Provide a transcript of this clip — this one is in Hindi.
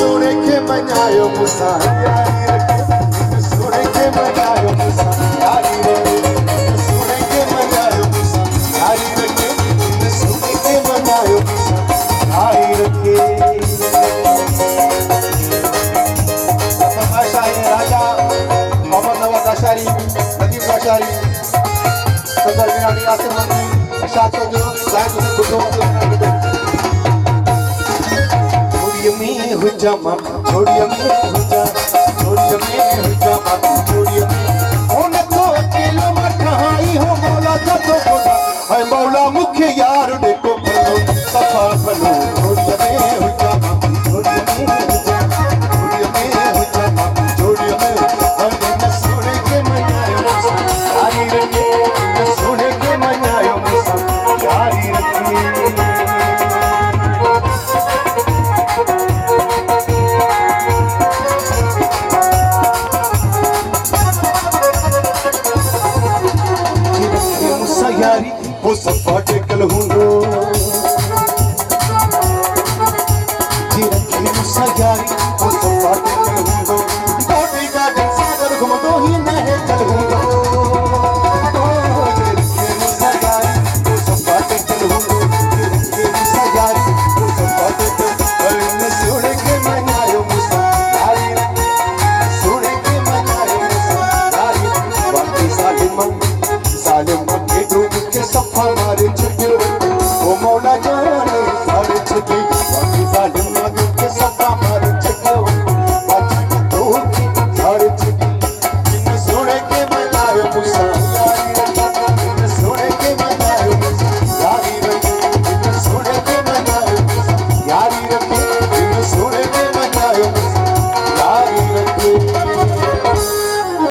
सोने के मनायो मुसा यारी रखे सोने के मनायो मुसा यारी रखे सोने के मनायो मुसा यारी रखे सोने के मनायो मुसा यारी रखे शाही राजा मोहम्मद नवाज आशारी नदीम आशारी सदर बिनानी आसिम मंत्री अशाद चौधरी जाहिद हुसैन गुड्डो छोड़िए में हो जा मां छोड़िए में हो जा मां छोड़िए ओन तो अकेलो मठाई हो मौला तो खुदा है मौला मुख्य यार देखो भलो सफा भलो छोड़िए में हो जा मां छोड़िए में हो जा वो सफा टेकल हूंदो जी रखी मुसा यारी वो सफा टेकल हूंदो डोडी गार्डन सागर घुमंदो ही नहे चल हूंदो जी रखी मुसा यारी वो सफा टेकल हूंदो जी रखी मुसा यारी वो सफा टेकल न सोने के मनायो मुसा यारी सोने के मनायो मुसा यारी वाकई सालिम के डूब के सफा मारे छुपे वो मौला जाने सारे छुपे